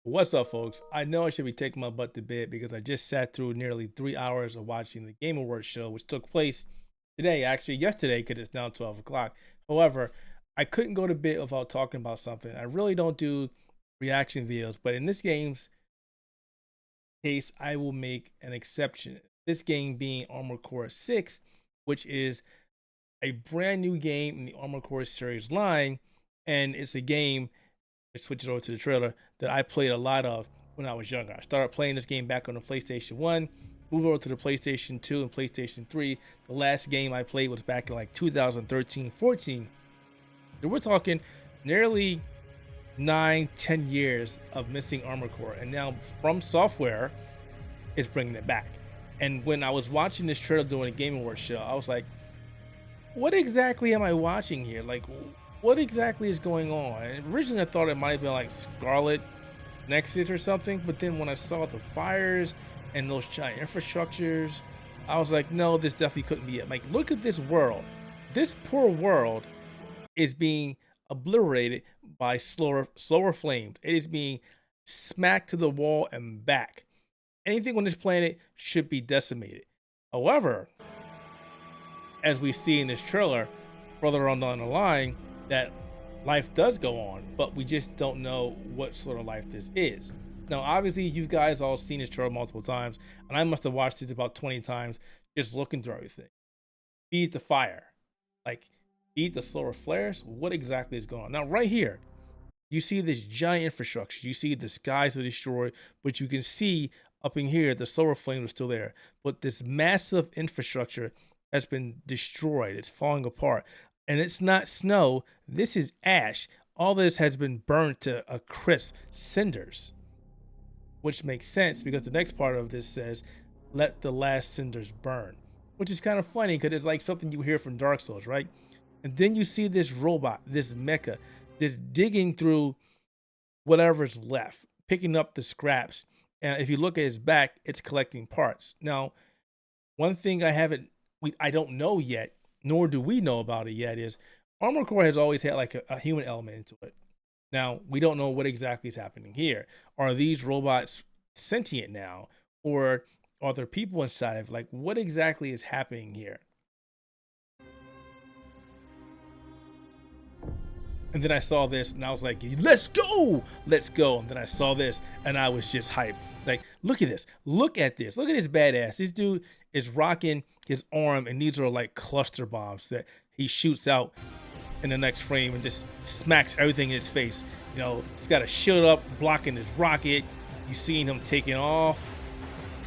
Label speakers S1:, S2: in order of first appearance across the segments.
S1: What's up, folks? I know I should be taking my butt to bed because I just sat through nearly 3 hours of watching the Game Awards show, which took place today, actually yesterday, because it's now 12 o'clock. However, I couldn't go to bed without talking about something. I really don't do reaction videos, but in this game's case, I will make an exception. This game being Armored Core 6, which is a brand new game in the Armored Core series line, and it's a game, it switches over to the trailer, that I played a lot of when I was younger. I started playing this game back on the PlayStation 1, moved over to the PlayStation 2 and PlayStation 3. The last game I played was back in like 2013-14. So we're talking nearly 9-10 years of missing Armored Core, and now FromSoftware is bringing it back. And when I was watching this trailer during the Game Awards show, I was like, what exactly am I watching here? Like, what exactly is going on? And originally I thought it might have been like Scarlet Nexus or something, but then when I saw the fires and those giant infrastructures, I was like, no, this definitely couldn't be it. Like, look at this world. This poor world is being obliterated by slower flames. It is being smacked to the wall and back. Anything on this planet should be decimated. However, as we see in this trailer further on down the line, that life does go on, but we just don't know what sort of life this is. Now, obviously, you guys all seen this trailer multiple times, and I must have watched this about 20 times just looking through everything. Feed the fire. Like, feed the slower flares? What exactly is going on? Now, right here, you see this giant infrastructure. You see the skies are destroyed, but you can see up in here, the solar flame is still there. But this massive infrastructure has been destroyed. It's falling apart. And it's not snow. This is ash. All this has been burned to a crisp cinders, which makes sense because the next part of this says, let the last cinders burn, which is kind of funny because it's like something you hear from Dark Souls, right? And then you see this robot, this mecha, just digging through whatever's left, picking up the scraps. And if you look at his back, it's collecting parts. Now, one thing I don't know yet, nor do we know about it yet, is Armored Core has always had like a human element into it. Now, we don't know what exactly is happening here. Are these robots sentient now? Or are there people inside of it? Like, what exactly is happening here? And then I saw this and I was like, let's go, let's go. And then I saw this and I was just hyped. Like, look at this, look at this, look at this badass. This dude is rocking his arm, and these are like cluster bombs that he shoots out in the next frame and just smacks everything in his face. You know, he's got a shield up blocking his rocket. You seen him taking off,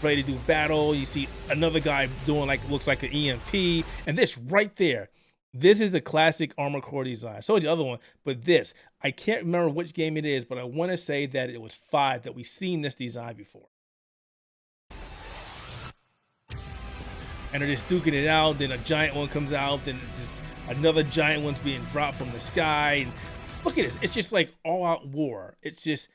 S1: ready to do battle. You see another guy doing like, looks like an EMP. And this right there, this is a classic Armored Core design. So is the other one, but this, I can't remember which game it is, but I want to say that it was 5 that we've seen this design before. And they're just duking it out. Then a giant one comes out. Then just another giant one's being dropped from the sky. And look at this. It's just like all-out war. It's just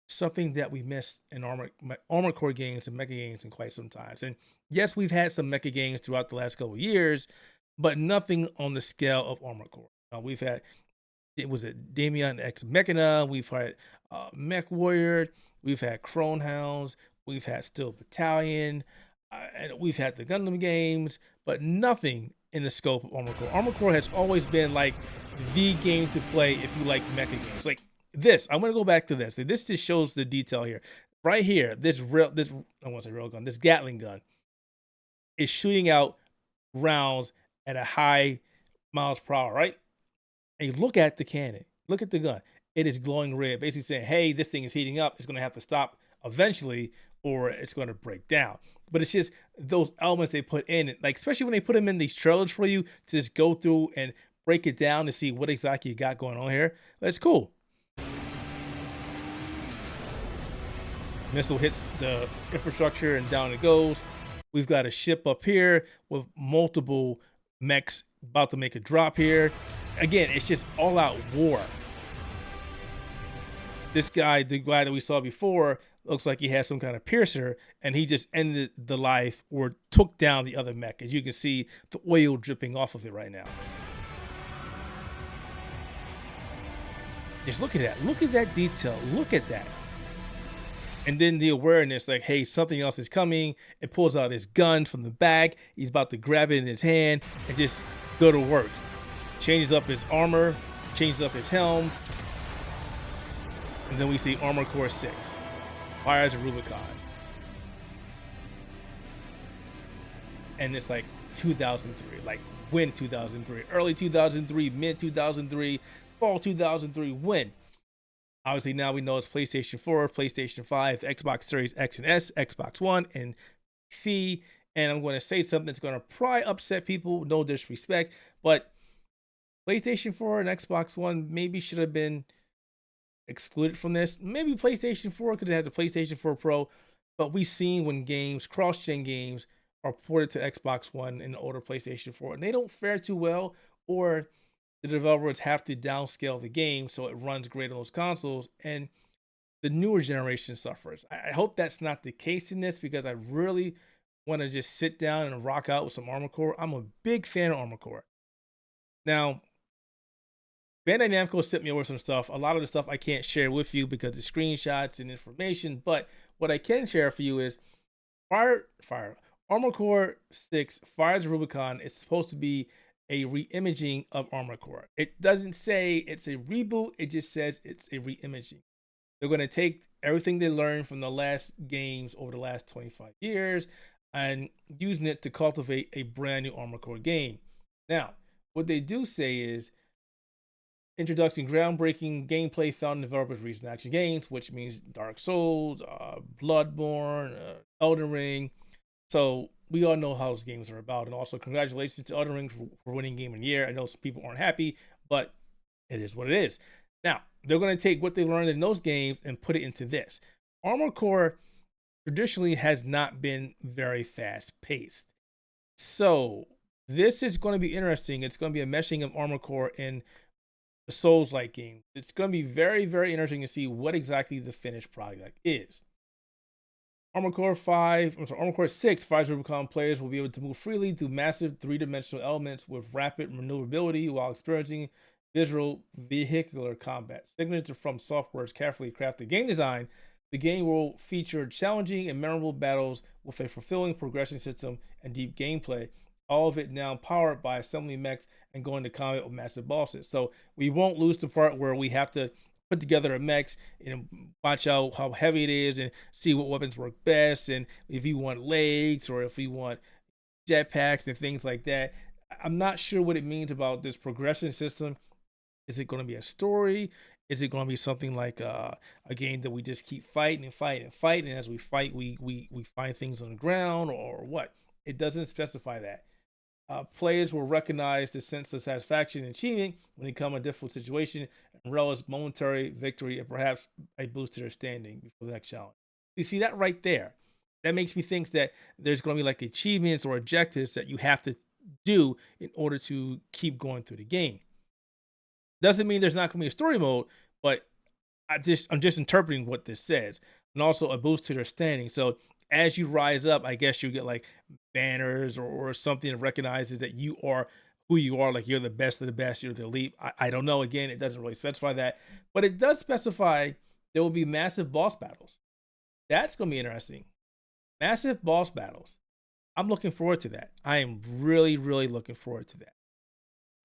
S1: something that we missed in Armored Core games and mecha games in quite some time. And yes, we've had some mecha games throughout the last couple of years, but nothing on the scale of Armored Core. We've had, it was a Damien X Mechana. We've had Mech Warrior. We've had Crone Hounds. We've had Steel Battalion. And we've had the Gundam games, but nothing in the scope of Armored Core. Armored Core has always been like the game to play if you like mecha games. Like this, I'm gonna go back to this. This just shows the detail here. Right here, this I want to say rail gun, this Gatling gun is shooting out rounds at a high miles per hour, right? And you look at the cannon, look at the gun. It is glowing red, basically saying, hey, this thing is heating up. It's gonna have to stop eventually, or it's gonna break down. But it's just those elements they put in it, like especially when they put them in these trailers for you to just go through and break it down to see what exactly you got going on here. That's cool. Missile hits the infrastructure and down it goes. We've got a ship up here with multiple mechs about to make a drop here. Again, it's just all out war. This guy, the guy that we saw before, looks like he has some kind of piercer, and he just ended the life or took down the other mech. As you can see, the oil dripping off of it right now. Just look at that. Look at that detail. Look at that. And then the awareness, like, hey, something else is coming. It pulls out his gun from the bag. He's about to grab it in his hand and just go to work. Changes up his armor, changes up his helm. And then we see Armor Core 6, fires a Rubicon. And it's like 2003, like when 2003, early 2003, mid 2003, fall 2003, when. Obviously, now we know it's PlayStation 4, PlayStation 5, Xbox Series X and S, Xbox One, and C. And I'm going to say something that's going to probably upset people, no disrespect, but PlayStation 4 and Xbox One maybe should have been excluded from this. Maybe PlayStation 4 because it has a PlayStation 4 Pro, but we've seen when games, cross-gen games, are ported to Xbox One and the older PlayStation 4, and they don't fare too well, or the developers have to downscale the game so it runs great on those consoles, and the newer generation suffers. I hope that's not the case in this, because I really want to just sit down and rock out with some Armored Core. I'm a big fan of Armored Core. Now, Bandai Namco sent me over some stuff. A lot of the stuff I can't share with you because of screenshots and information, but what I can share for you is Armored Core 6 Fires Rubicon is supposed to be a reimaging of Armored Core. It doesn't say it's a reboot, it just says it's a reimaging. They're going to take everything they learned from the last games over the last 25 years and using it to cultivate a brand new Armored Core game. Now, what they do say is introducing groundbreaking gameplay found in developers' recent action games, which means Dark Souls, Bloodborne, Elden Ring. So we all know how those games are about. And also, congratulations to Elden Ring for winning Game of the Year. I know some people aren't happy, but it is what it is. Now, they're going to take what they learned in those games and put it into this. Armored Core traditionally has not been very fast-paced. So this is going to be interesting. It's going to be a meshing of Armored Core in the Souls-like game. It's going to be very, very interesting to see what exactly the finished product is. Armored Core 6 Fires Rubicon players will be able to move freely through massive three-dimensional elements with rapid maneuverability while experiencing visual vehicular combat. Signature from Fromsoftware's carefully crafted game design, the game will feature challenging and memorable battles with a fulfilling progression system and deep gameplay. All of it now powered by assembling mechs and going to combat with massive bosses. So we won't lose the part where we have to put together a mechs and watch out how heavy it is and see what weapons work best, and if you want legs or if you want jetpacks and things like that. I'm not sure what it means about this progression system. Is it going to be a story? Is it going to be something like a game that we just keep fighting and fighting and fighting, and as we fight we find things on the ground, or what? It doesn't specify that. Players will recognize the sense of satisfaction and achievement when they come in a difficult situation and relish momentary victory and perhaps a boost to their standing before the next challenge. You see that right there? That makes me think that there's going to be like achievements or objectives that you have to do in order to keep going through the game. Doesn't mean there's not going to be a story mode, but I'm just interpreting what this says. And also a boost to their standing. So as you rise up, I guess you get like banners or something that recognizes that you are who you are, like you're the best of the best, you're the elite. I don't know. Again, it doesn't really specify that, but it does specify there will be massive boss battles. That's going to be interesting. Massive boss battles. I'm looking forward to that. I am really, really looking forward to that.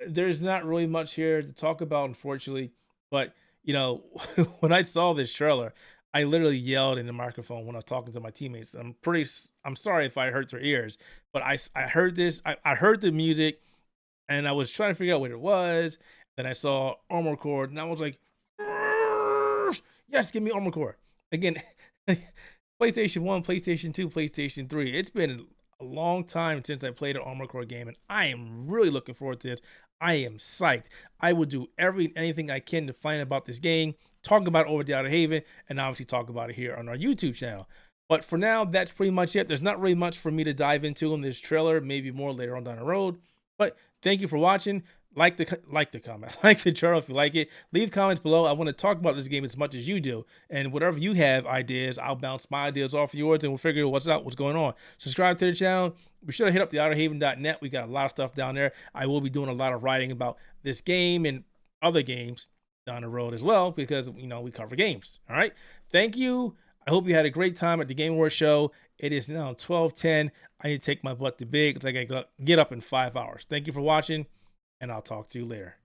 S1: There's not really much here to talk about, unfortunately, but you know, when I saw this trailer, I literally yelled in the microphone when I was talking to my teammates. I'm sorry if I hurt their ears, but I heard this. I heard the music, and I was trying to figure out what it was. Then I saw Armored Core, and I was like, yes, give me Armored Core. Again, PlayStation 1, PlayStation 2, PlayStation 3. It's been a long time since I played an Armored Core game, and I am really looking forward to this. I am psyched. I will do anything I can to find about this game, talk about it over the Outer Haven, and obviously talk about it here on our YouTube channel. But for now, that's pretty much it. There's not really much for me to dive into in this trailer, maybe more later on down the road. But thank you for watching. Like the comment, like the trailer if you like it. Leave comments below. I want to talk about this game as much as you do. And whatever you have ideas, I'll bounce my ideas off of yours and we'll figure out what's going on. Subscribe to the channel. Be sure to hit up theouterhaven.net. We got a lot of stuff down there. I will be doing a lot of writing about this game and other games down the road as well, because you know we cover games. All right. Thank you. I hope you had a great time at the Game Awards show. It is now 12:10. I need to take my butt to bed because I got to get up in 5 hours. Thank you for watching, and I'll talk to you later.